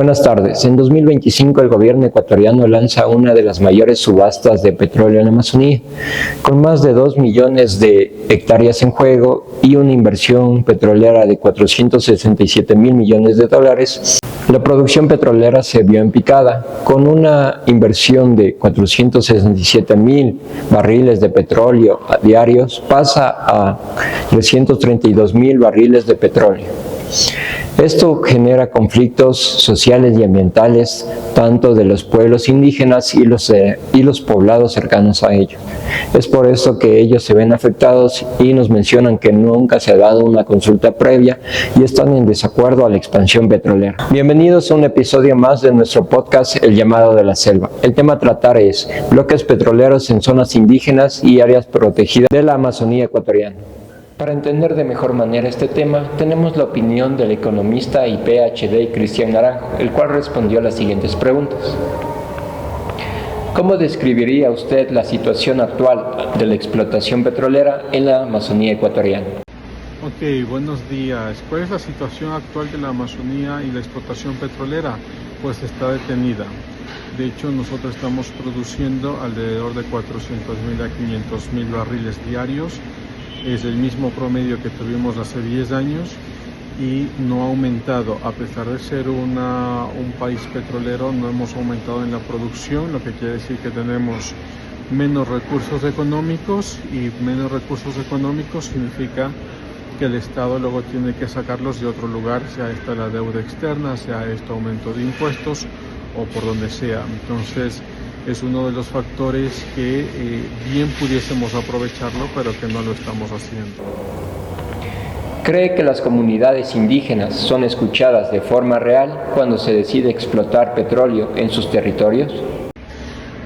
Buenas tardes. En 2025 el gobierno ecuatoriano lanza una de las mayores subastas de petróleo en la Amazonía, con más de 2 millones de hectáreas en juego y una inversión petrolera de 467 mil millones de dólares. La producción petrolera se vio en picada, con una inversión de 467 mil barriles de petróleo diarios, pasa a 332 mil barriles de petróleo. Esto genera conflictos sociales y ambientales tanto de los pueblos indígenas y los poblados cercanos a ellos. Es por eso que ellos se ven afectados y nos mencionan que nunca se ha dado una consulta previa y están en desacuerdo a la expansión petrolera. Bienvenidos a un episodio más de nuestro podcast El Llamado de la Selva. El tema a tratar es bloques petroleros en zonas indígenas y áreas protegidas de la Amazonía ecuatoriana. Para entender de mejor manera este tema, tenemos la opinión del economista y PhD Cristian Naranjo, el cual respondió las siguientes preguntas. ¿Cómo describiría usted la situación actual de la explotación petrolera en la Amazonía ecuatoriana? Ok, buenos días. ¿Cuál es la situación actual de la Amazonía y la explotación petrolera? Pues está detenida. De hecho, nosotros estamos produciendo alrededor de 400.000 a 500.000 barriles diarios. Es el mismo promedio que tuvimos hace 10 años y no ha aumentado. A pesar de ser un país petrolero, no hemos aumentado en la producción, lo que quiere decir que tenemos menos recursos económicos, y menos recursos económicos significa que el Estado luego tiene que sacarlos de otro lugar, sea esta la deuda externa, sea esto aumento de impuestos o por donde sea. Entonces, es uno de los factores que bien pudiésemos aprovecharlo, pero que no lo estamos haciendo. ¿Cree que las comunidades indígenas son escuchadas de forma real cuando se decide explotar petróleo en sus territorios?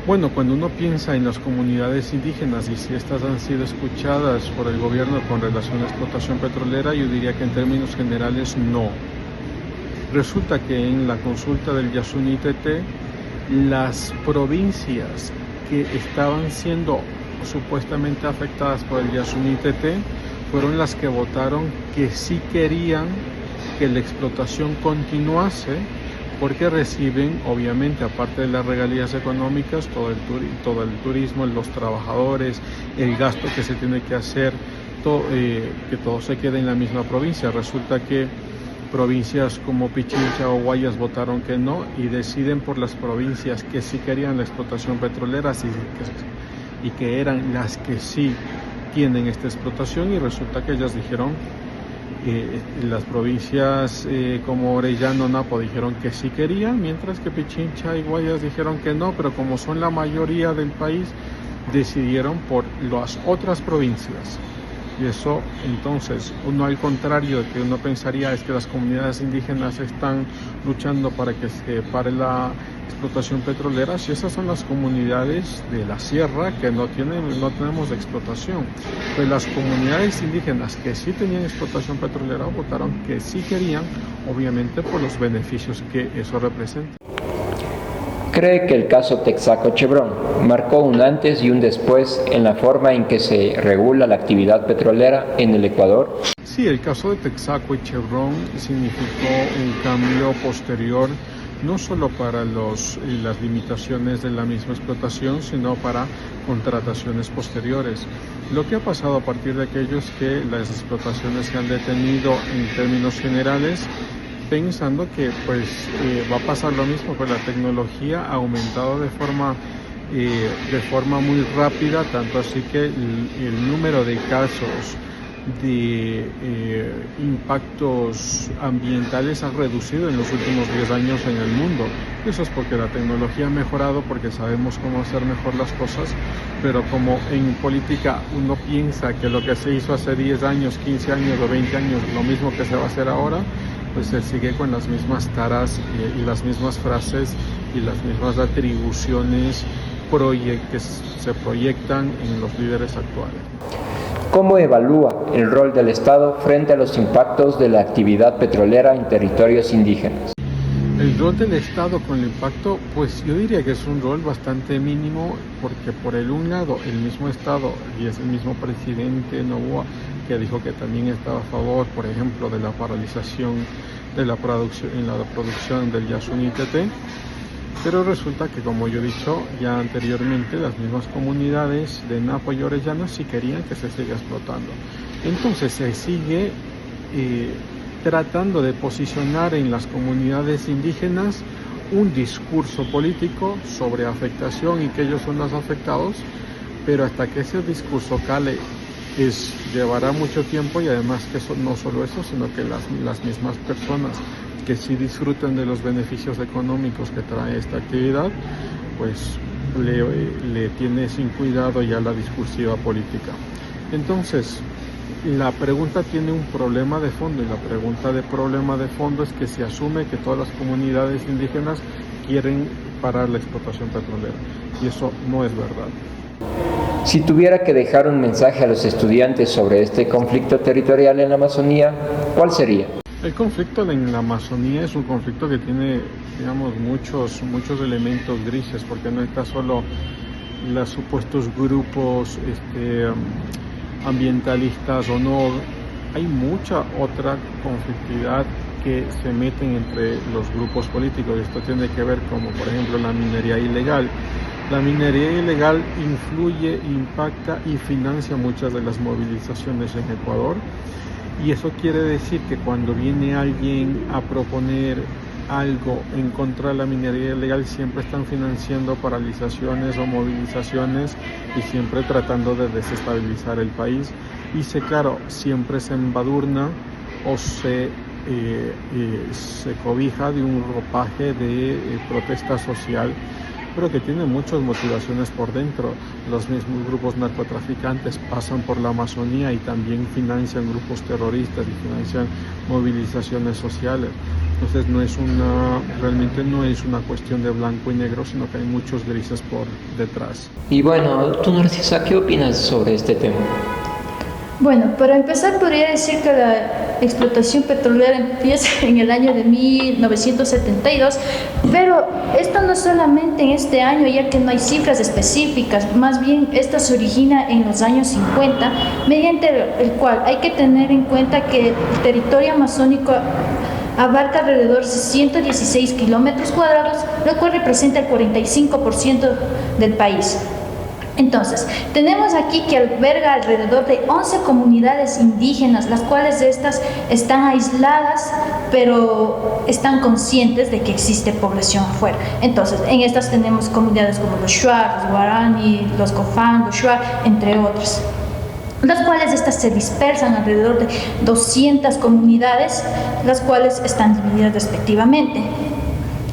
Bueno, cuando uno piensa en las comunidades indígenas y si estas han sido escuchadas por el gobierno con relación a la explotación petrolera, yo diría que en términos generales no. Resulta que en la consulta del Yasuní-Tete, las provincias que estaban siendo supuestamente afectadas por el Yasuní-Tete fueron las que votaron que sí querían que la explotación continuase, porque reciben, obviamente, aparte de las regalías económicas, todo el turismo, los trabajadores, el gasto que se tiene que hacer, que todo se quede en la misma provincia. Resulta que provincias como Pichincha o Guayas votaron que no y deciden por las provincias que sí querían la explotación petrolera y que eran las que sí tienen esta explotación, y resulta que ellas dijeron, las provincias como Orellano, Napo dijeron que sí querían, mientras que Pichincha y Guayas dijeron que no, pero como son la mayoría del país, decidieron por las otras provincias. Y eso, entonces, uno al contrario de que uno pensaría es que las comunidades indígenas están luchando para que se pare la explotación petrolera, si esas son las comunidades de la sierra que no tenemos explotación. Pues las comunidades indígenas que sí tenían explotación petrolera votaron que sí querían, obviamente por los beneficios que eso representa. ¿Cree que el caso Texaco-Chevron marcó un antes y un después en la forma en que se regula la actividad petrolera en el Ecuador? Sí, el caso de Texaco y Chevron significó un cambio posterior, no solo para las limitaciones de la misma explotación, sino para contrataciones posteriores. Lo que ha pasado a partir de aquello es que las explotaciones se han detenido en términos generales, pensando que va a pasar lo mismo, que la tecnología ha aumentado de forma muy rápida, tanto así que el número de casos de impactos ambientales ha reducido en los últimos 10 años en el mundo. Eso es porque la tecnología ha mejorado, porque sabemos cómo hacer mejor las cosas, pero como en política uno piensa que lo que se hizo hace 10 años, 15 años o 20 años, lo mismo que se va a hacer ahora, pues se sigue con las mismas taras y las mismas frases y las mismas atribuciones que se proyectan en los líderes actuales. ¿Cómo evalúa el rol del Estado frente a los impactos de la actividad petrolera en territorios indígenas? El rol del Estado con el impacto, pues yo diría que es un rol bastante mínimo, porque por un lado el mismo Estado y es el mismo presidente Noboa que dijo que también estaba a favor, por ejemplo, de la paralización en la producción del Yasuní TT, pero resulta que, como yo he dicho ya anteriormente, las mismas comunidades de Napo y Orellana sí querían que se siga explotando. Entonces se sigue tratando de posicionar en las comunidades indígenas un discurso político sobre afectación y que ellos son los afectados, pero hasta que ese discurso cale llevará mucho tiempo, y además que no solo eso, sino que las mismas personas que sí disfruten de los beneficios económicos que trae esta actividad, pues le tiene sin cuidado ya la discursiva política. Entonces, la pregunta tiene un problema de fondo, y la pregunta de problema de fondo es que se asume que todas las comunidades indígenas quieren parar la explotación petrolera, y eso no es verdad. Si tuviera que dejar un mensaje a los estudiantes sobre este conflicto territorial en la Amazonía, ¿cuál sería? El conflicto en la Amazonía es un conflicto que tiene, digamos, muchos elementos grises, porque no está solo los supuestos grupos ambientalistas o no, hay mucha otra conflictividad que se meten entre los grupos políticos. Esto tiene que ver como, por ejemplo, la minería ilegal. La minería ilegal influye, impacta y financia muchas de las movilizaciones en Ecuador, y eso quiere decir que cuando viene alguien a proponer algo en contra de la minería ilegal, siempre están financiando paralizaciones o movilizaciones y siempre tratando de desestabilizar el país, y claro, siempre se embadurna o se cobija de un ropaje de protesta social, pero que tiene muchas motivaciones por dentro. Los mismos grupos narcotraficantes pasan por la Amazonía y también financian grupos terroristas y financian movilizaciones sociales. Entonces realmente no es una cuestión de blanco y negro, sino que hay muchos grises por detrás. Y bueno, tú, Narcisa, ¿qué opinas sobre este tema? Bueno, para empezar podría decir que la explotación petrolera empieza en el año de 1972, pero esto no solamente en este año, ya que no hay cifras específicas, más bien esto se origina en los años 50, mediante el cual hay que tener en cuenta que el territorio amazónico abarca alrededor de 116 kilómetros cuadrados, lo cual representa el 45% del país. Entonces, tenemos aquí que alberga alrededor de 11 comunidades indígenas, las cuales de estas están aisladas, pero están conscientes de que existe población afuera. Entonces, en estas tenemos comunidades como los Shuar, los Guarani, los Cofán, los Shuar, entre otras, las cuales estas se dispersan alrededor de 200 comunidades, las cuales están divididas respectivamente.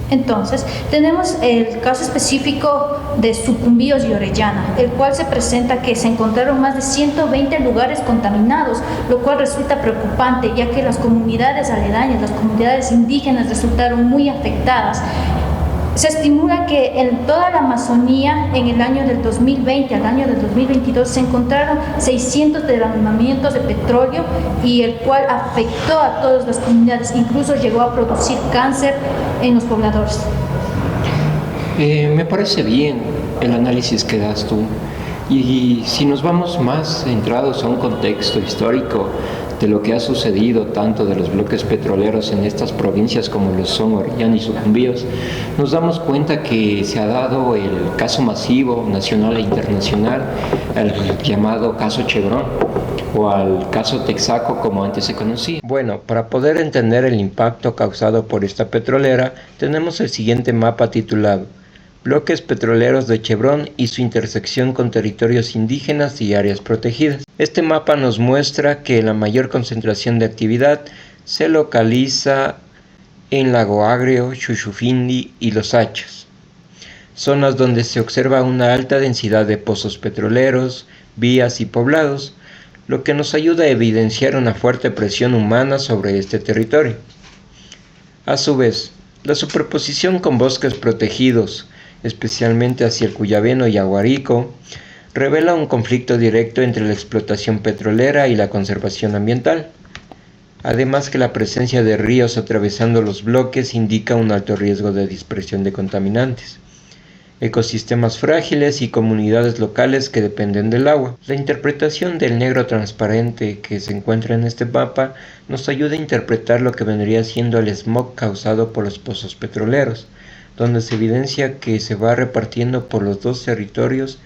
Entonces, tenemos el caso específico de Sucumbíos y Orellana, el cual se presenta que se encontraron más de 120 lugares contaminados, lo cual resulta preocupante, ya que las comunidades aledañas, las comunidades indígenas resultaron muy afectadas. Se estimula que en toda la Amazonía, en el año del 2020 al año del 2022, se encontraron 600 derramamientos de petróleo, y el cual afectó a todas las comunidades, incluso llegó a producir cáncer en los pobladores. Me parece bien el análisis que das tú, y si nos vamos más centrados a un contexto histórico de lo que ha sucedido tanto de los bloques petroleros en estas provincias como lo son Orellana y Sucumbíos, nos damos cuenta que se ha dado el caso masivo nacional e internacional, el llamado caso Chevron o al caso Texaco, como antes se conocía. Bueno, para poder entender el impacto causado por esta petrolera, tenemos el siguiente mapa titulado Bloques petroleros de Chevron y su intersección con territorios indígenas y áreas protegidas. Este mapa nos muestra que la mayor concentración de actividad se localiza en Lago Agrio, Chuchufindi y Los Hachas, zonas donde se observa una alta densidad de pozos petroleros, vías y poblados, lo que nos ayuda a evidenciar una fuerte presión humana sobre este territorio. A su vez, la superposición con bosques protegidos, especialmente hacia el Cuyabeno y Aguarico, revela un conflicto directo entre la explotación petrolera y la conservación ambiental. Además que la presencia de ríos atravesando los bloques indica un alto riesgo de dispersión de contaminantes. ecosistemas frágiles y comunidades locales que dependen del agua. La interpretación del negro transparente que se encuentra en este mapa nos ayuda a interpretar lo que vendría siendo el smog causado por los pozos petroleros, donde se evidencia que se va repartiendo por los dos territorios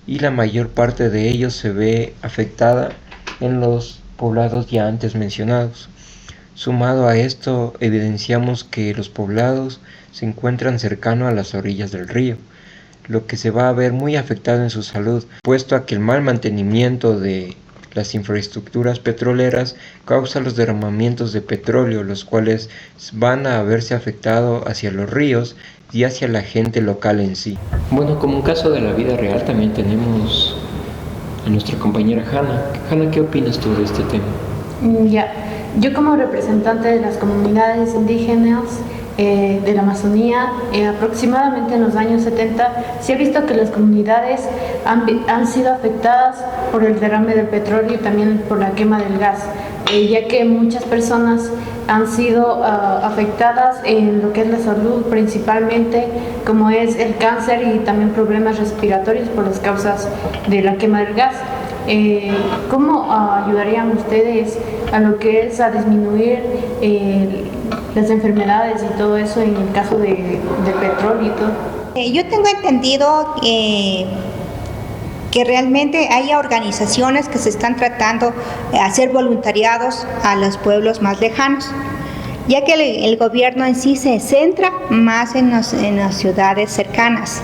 y la mayor parte de ellos se ve afectada en los poblados ya antes mencionados. Sumado a esto, evidenciamos que los poblados se encuentran cercanos a las orillas del río, lo que se va a ver muy afectado en su salud, puesto a que el mal mantenimiento de las infraestructuras petroleras causa los derramamientos de petróleo, los cuales van a verse afectados hacia los ríos y hacia la gente local en sí. Bueno, como un caso de la vida real también tenemos a nuestra compañera Hanna. Hanna, ¿qué opinas tú de este tema? Yo como representante de las comunidades indígenas de la Amazonía, aproximadamente en los años 70, sí he visto que las comunidades han sido afectadas por el derrame del petróleo y también por la quema del gas, ya que muchas personas han sido afectadas en lo que es la salud, principalmente como es el cáncer y también problemas respiratorios por las causas de la quema del gas. ¿Cómo ayudarían ustedes a lo que es a disminuir las enfermedades y todo eso en el caso del petróleo y todo? Yo tengo entendido que realmente hay organizaciones que se están tratando de hacer voluntariados a los pueblos más lejanos, ya que el gobierno en sí se centra más en las ciudades cercanas,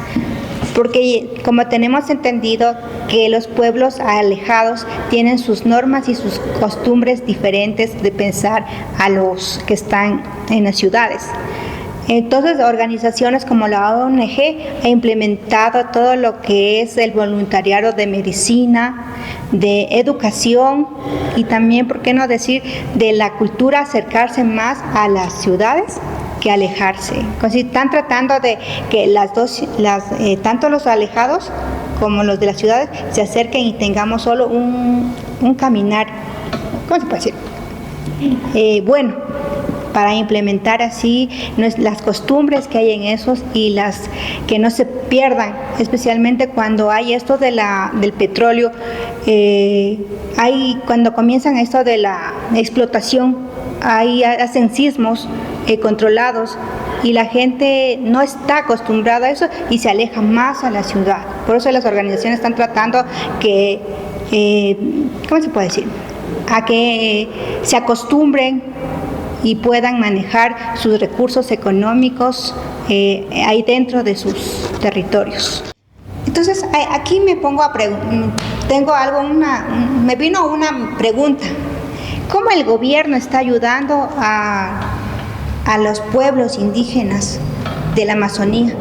porque como tenemos entendido que los pueblos alejados tienen sus normas y sus costumbres diferentes de pensar a los que están en las ciudades. Entonces, organizaciones como la ONG ha implementado todo lo que es el voluntariado de medicina, de educación y también, ¿por qué no decir?, de la cultura, acercarse más a las ciudades que alejarse. Están tratando de que tanto los alejados como los de las ciudades se acerquen y tengamos solo un caminar, ¿cómo se puede decir? Bueno, para implementar así las costumbres que hay en esos y las que no se pierdan, especialmente cuando hay esto del petróleo, cuando comienzan esto de la explotación, hacen sismos controlados y la gente no está acostumbrada a eso y se aleja más a la ciudad. Por eso las organizaciones están tratando que, ¿cómo se puede decir?, a que se acostumbren y puedan manejar sus recursos económicos ahí dentro de sus territorios. Entonces, aquí me pongo a me vino una pregunta. ¿Cómo el gobierno está ayudando a los pueblos indígenas de la Amazonía?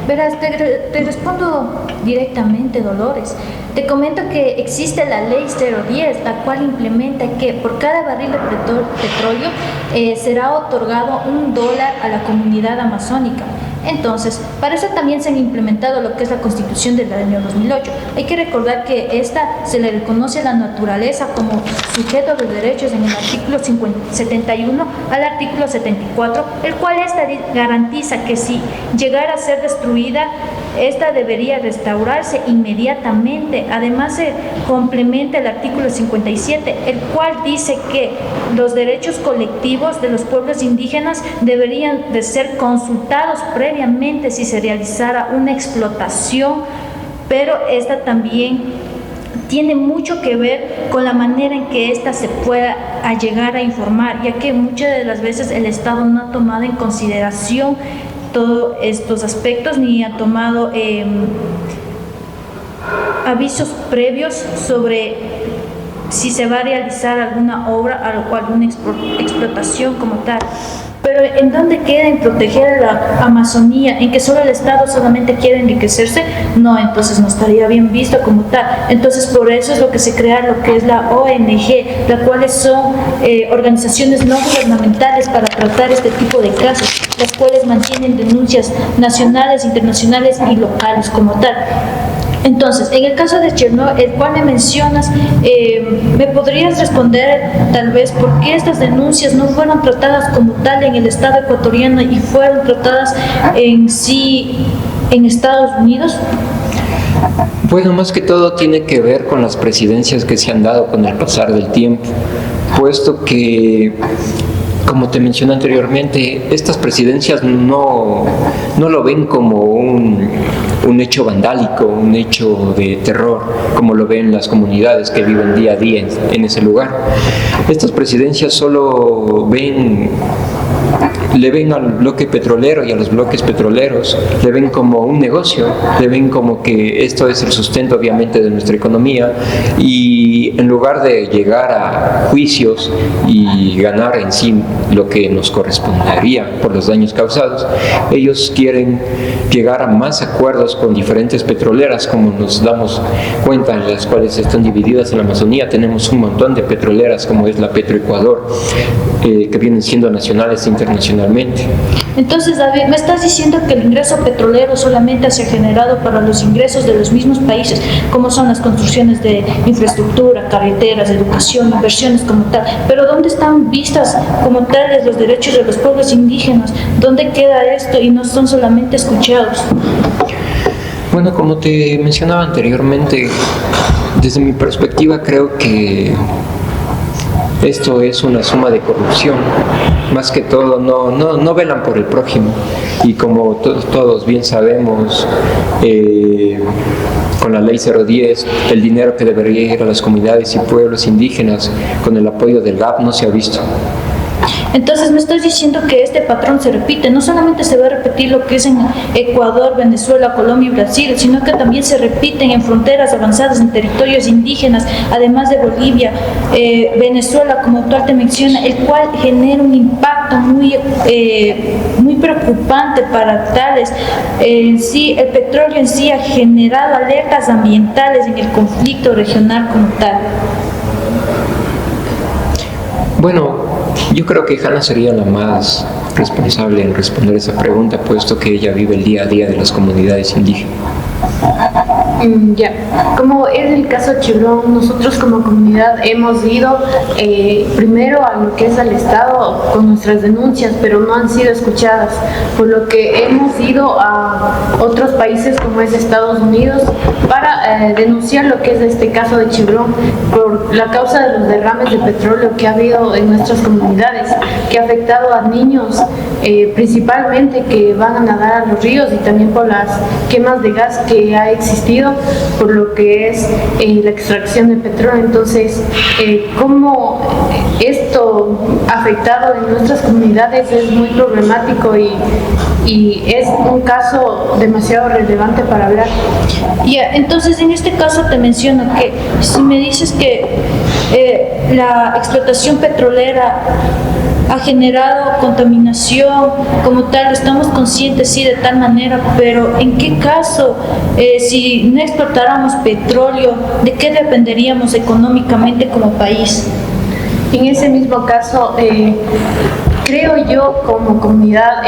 Verás, te respondo directamente, Dolores. Te comento que existe la ley 010, la cual implementa que por cada barril de petróleo será otorgado $1 a la comunidad amazónica. Entonces, para eso también se han implementado lo que es la Constitución del año 2008. Hay que recordar que esta se le reconoce a la naturaleza como sujeto de derechos en el artículo 71 al artículo 74, el cual esta garantiza que si llegara a ser destruida, esta debería restaurarse inmediatamente. Además, se complementa el artículo 57, el cual dice que los derechos colectivos de los pueblos indígenas deberían de ser consultados previamente si se realizara una explotación, pero esta también tiene mucho que ver con la manera en que ésta se pueda llegar a informar, ya que muchas de las veces el Estado no ha tomado en consideración todos estos aspectos ni ha tomado avisos previos sobre si se va a realizar alguna obra o alguna explotación como tal. Pero ¿en dónde queda en proteger a la Amazonía? ¿En que solo el Estado solamente quiere enriquecerse? No, entonces no estaría bien visto como tal. Entonces por eso es lo que se crea lo que es la ONG, las cuales son organizaciones no gubernamentales para tratar este tipo de casos, las cuales mantienen denuncias nacionales, internacionales y locales como tal. Entonces, en el caso de Chernobyl, el cual me mencionas, ¿me podrías responder tal vez por qué estas denuncias no fueron tratadas como tal en el Estado ecuatoriano y fueron tratadas en sí en Estados Unidos? Bueno, más que todo tiene que ver con las presidencias que se han dado con el pasar del tiempo, puesto que, como te mencioné anteriormente, estas presidencias no lo ven como un hecho vandálico, un hecho de terror, como lo ven las comunidades que viven día a día en ese lugar. Estas presidencias solo le ven al bloque petrolero y a los bloques petroleros, le ven como un negocio, le ven como que esto es el sustento obviamente de nuestra economía, y en lugar de llegar a juicios y ganar en sí lo que nos correspondería por los daños causados, ellos quieren llegar a más acuerdos con diferentes petroleras, como nos damos cuenta, en las cuales están divididas en la Amazonía. Tenemos un montón de petroleras como es la Petroecuador, que vienen siendo nacionales e internacionalmente. Entonces, David, me estás diciendo que el ingreso petrolero solamente se ha generado para los ingresos de los mismos países, como son las construcciones de infraestructura, carreteras, educación, inversiones como tal, pero ¿dónde están vistas como tales los derechos de los pueblos indígenas? ¿Dónde queda esto y no son solamente escuchados? Bueno, como te mencionaba anteriormente, desde mi perspectiva creo que esto es una suma de corrupción. Más que todo, no velan por el prójimo. Y como todos bien sabemos, con la ley 010, el dinero que debería ir a las comunidades y pueblos indígenas con el apoyo del GAP no se ha visto. Entonces me estás diciendo que este patrón se repite, no solamente se va a repetir lo que es en Ecuador, Venezuela, Colombia y Brasil, sino que también se repiten en fronteras avanzadas, en territorios indígenas, además de Bolivia, Venezuela, como tú te menciona, el cual genera un impacto muy preocupante para tales. En sí, el petróleo en sí ha generado alertas ambientales en el conflicto regional como tal. Bueno, yo creo que Hanna sería la más responsable en responder esa pregunta, puesto que ella vive el día a día de las comunidades indígenas. Ya, como es el caso Chevron, nosotros como comunidad hemos ido primero a lo que es al Estado con nuestras denuncias, pero no han sido escuchadas, por lo que hemos ido a otros países como es Estados Unidos para denunciar lo que es este caso de Chevron por la causa de los derrames de petróleo que ha habido en nuestras comunidades, que ha afectado a niños principalmente que van a nadar a los ríos, y también por las quemas de gas que ha existido por lo que es la extracción de petróleo. Entonces, cómo esto ha afectado en nuestras comunidades es muy problemático y es un caso demasiado relevante para hablar. Ya, entonces en este caso te menciono que si me dices que la explotación petrolera ha generado contaminación como tal, estamos conscientes, sí, de tal manera, pero ¿en qué caso, si no explotáramos petróleo, de qué dependeríamos económicamente como país? En ese mismo caso, creo yo como comunidad,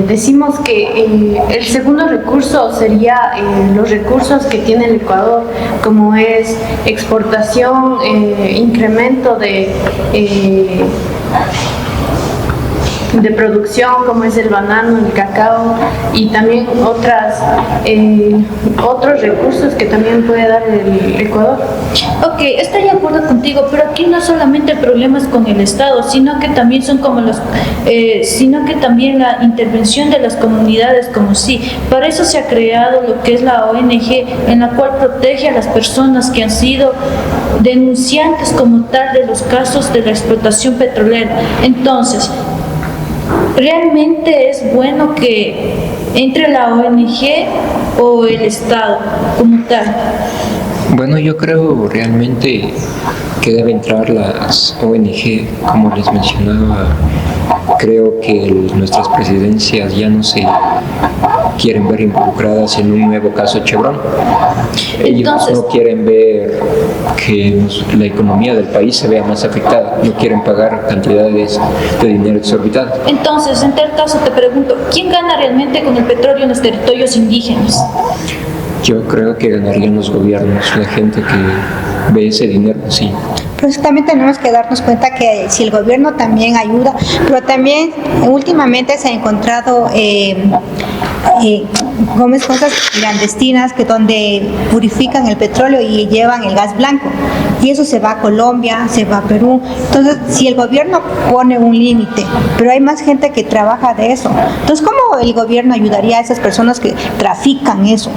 decimos que el segundo recurso sería los recursos que tiene el Ecuador, como es exportación, incremento de producción, como es el banano, el cacao, y también otros recursos que también puede dar el Ecuador. Ok, estoy de acuerdo contigo, pero aquí no solamente el problema es con el Estado, sino que también son como sino que también la intervención de las comunidades, como sí. Para eso se ha creado lo que es la ONG, en la cual protege a las personas que han sido denunciantes como tal de los casos de la explotación petrolera. Entonces, ¿realmente es bueno que entre la ONG o el Estado como tal? Bueno, yo creo realmente que deben entrar las ONG, como les mencionaba. Creo que nuestras presidencias ya no se quieren ver involucradas en un nuevo caso Chevron. Ellos no quieren ver que la economía del país se vea más afectada, no quieren pagar cantidades de dinero exorbitantes. Entonces, en tal caso te pregunto, ¿quién gana realmente con el petróleo en los territorios indígenas? Yo creo que ganarían los gobiernos, la gente que ve ese dinero así. Pues también tenemos que darnos cuenta que si el gobierno también ayuda, pero también últimamente se ha encontrado cosas clandestinas que donde purifican el petróleo y llevan el gas blanco, y eso se va a Colombia, se va a Perú. Entonces, si el gobierno pone un límite, pero hay más gente que trabaja de eso, entonces ¿cómo el gobierno ayudaría a esas personas que trafican eso?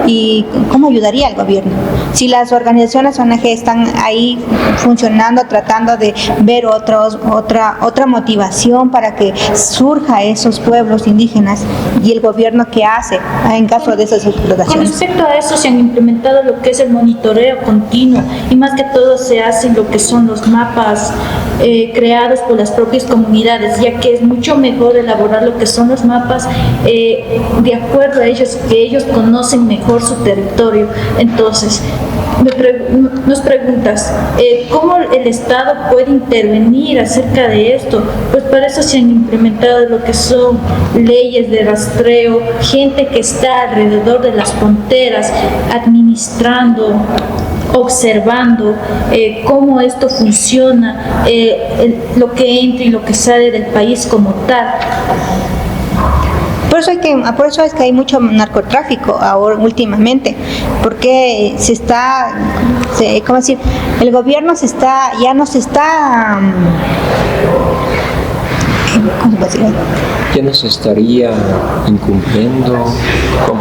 ¿Y cómo ayudaría el gobierno? Si las organizaciones ONG están ahí funcionando, tratando de ver otra motivación para que surja esos pueblos indígenas, y el gobierno ¿qué hace en caso de esas Con explotaciones? respecto a eso, se han implementado lo que es el monitoreo continuo, y más que todo se hacen lo que son los mapas creados por las propias comunidades, ya que es mucho mejor elaborar lo que son los mapas de acuerdo a ellos, que ellos conocen mejor su territorio. Entonces, nos preguntas, ¿cómo el Estado puede intervenir acerca de esto? Pues para eso se han implementado lo que son leyes de rastreo, gente que está alrededor de las fronteras, administrando, observando cómo esto funciona, lo que entra y lo que sale del país como tal. Por eso es que hay mucho narcotráfico ahora últimamente, porque ¿cómo decir? El gobierno ya no se está, ¿cómo se puede decir? Ya nos estaría incumpliendo. ¿Cómo?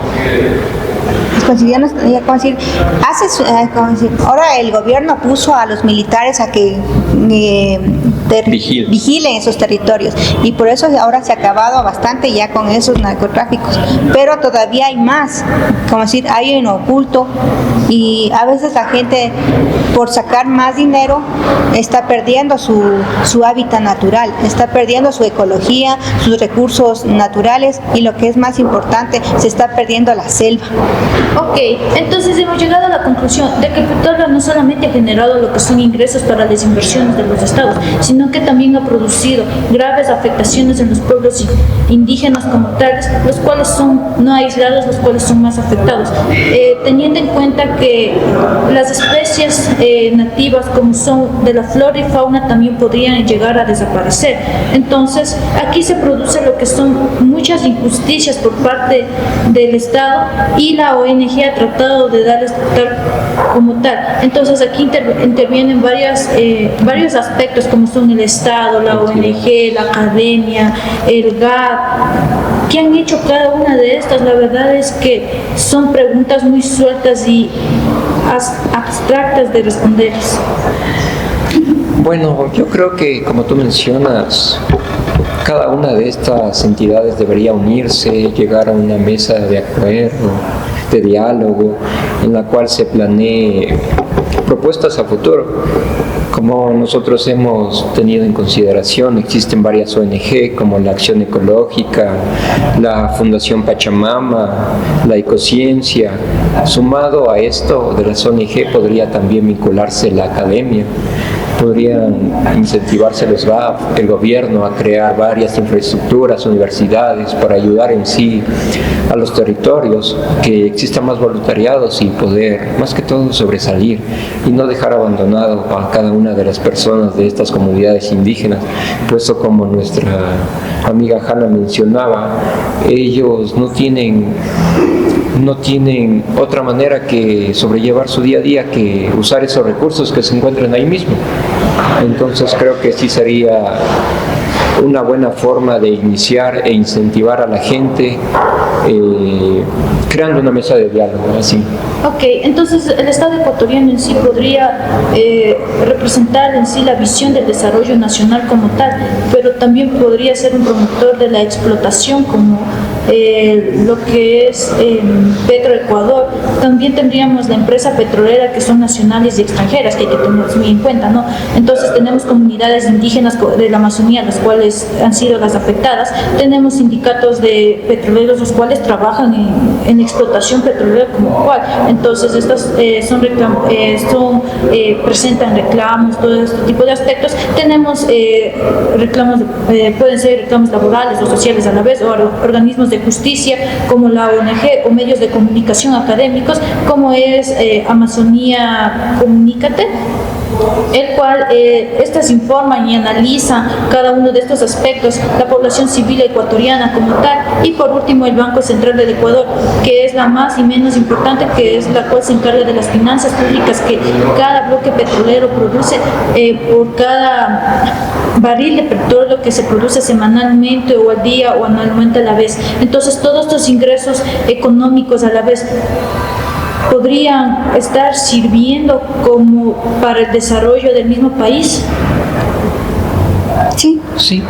Ahora el gobierno puso a los militares a que vigilen esos territorios, y por eso ahora se ha acabado bastante ya con esos narcotráficos, pero todavía hay más, hay en oculto, y a veces la gente, por sacar más dinero, está perdiendo su hábitat natural, está perdiendo su ecología, sus recursos naturales, y lo que es más importante, se está perdiendo la selva. Ok, entonces hemos llegado a la conclusión de que el petróleo no solamente ha generado lo que son ingresos para las inversiones de los estados, sino que también ha producido graves afectaciones en los pueblos indígenas como tales, los cuales son no aislados, los cuales son más afectados, teniendo en cuenta que las especies nativas como son de la flora y fauna también podrían llegar a desaparecer. Entonces aquí se produce lo que son muchas injusticias por parte del Estado, y la ONG ha tratado de darles como tal. Entonces aquí intervienen varios aspectos como son el Estado, la ONG, la academia, el GAD. ¿Qué han hecho cada una de estas? La verdad es que son preguntas muy sueltas y abstractas de responderles. Bueno, yo creo que, como tú mencionas, cada una de estas entidades debería unirse, llegar a una mesa de acuerdo, de diálogo, en la cual se planee propuestas a futuro. Como nosotros hemos tenido en consideración, existen varias ONG como la Acción Ecológica, la Fundación Pachamama, la Ecociencia. Sumado a esto de las ONG podría también vincularse la academia. Podrían incentivarse los GAF, el gobierno, a crear varias infraestructuras, universidades, para ayudar en sí a los territorios, que existan más voluntariados y poder, más que todo, sobresalir y no dejar abandonado a cada una de las personas de estas comunidades indígenas, puesto como nuestra amiga Hanna mencionaba, ellos no tienen otra manera que sobrellevar su día a día que usar esos recursos que se encuentran ahí mismo. Entonces creo que sí sería una buena forma de iniciar e incentivar a la gente creando una mesa de diálogo, así. Ok, entonces el Estado ecuatoriano en sí podría representar en sí la visión del desarrollo nacional como tal, pero también podría ser un promotor de la explotación como lo que es Petroecuador. También tendríamos la empresa petrolera, que son nacionales y extranjeras, que hay que tener muy en cuenta, ¿no? Entonces tenemos comunidades indígenas de la Amazonía, las cuales han sido las afectadas. Tenemos sindicatos de petroleros, los cuales trabajan en explotación petrolera como cual. Entonces estas presentan reclamos, todo este tipo de aspectos. Tenemos reclamos, pueden ser reclamos laborales o sociales a la vez, o organismos de de justicia, como la ONG o medios de comunicación académicos, como es Amazonía Comunícate, el cual estas informan y analizan cada uno de estos aspectos, la población civil ecuatoriana como tal, y por último el Banco Central del Ecuador, que es la más y menos importante, que es la cual se encarga de las finanzas públicas que cada bloque petrolero produce por cada barril de petróleo que se produce semanalmente o al día o anualmente a la vez. Entonces todos estos ingresos económicos a la vez podrían estar sirviendo como para el desarrollo del mismo país. Sí. Sí,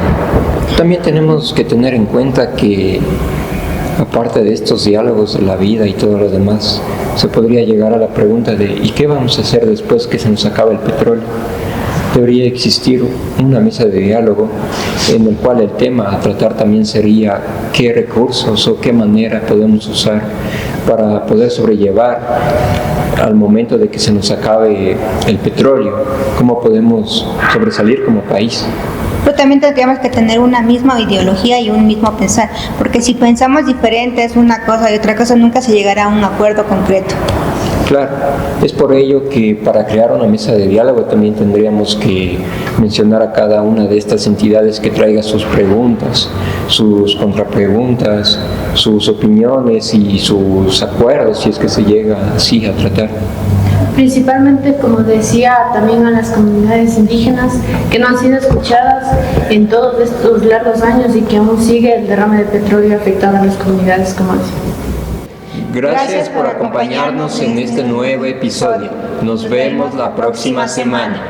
también tenemos que tener en cuenta que aparte de estos diálogos de la vida y todo lo demás, se podría llegar a la pregunta de ¿y qué vamos a hacer después que se nos acabe el petróleo? Debería existir una mesa de diálogo en el cual el tema a tratar también sería qué recursos o qué manera podemos usar para poder sobrellevar al momento de que se nos acabe el petróleo, cómo podemos sobresalir como país. Pero también tendríamos que tener una misma ideología y un mismo pensar, porque si pensamos diferentes una cosa y otra cosa, nunca se llegará a un acuerdo concreto. Claro, es por ello que para crear una mesa de diálogo también tendríamos que mencionar a cada una de estas entidades que traiga sus preguntas, sus contrapreguntas, sus opiniones y sus acuerdos, si es que se llega así a tratar. Principalmente, como decía, también a las comunidades indígenas que no han sido escuchadas en todos estos largos años y que aún sigue el derrame de petróleo afectando a las comunidades, como decía. Gracias por acompañarnos en este nuevo episodio. Nos vemos la próxima semana.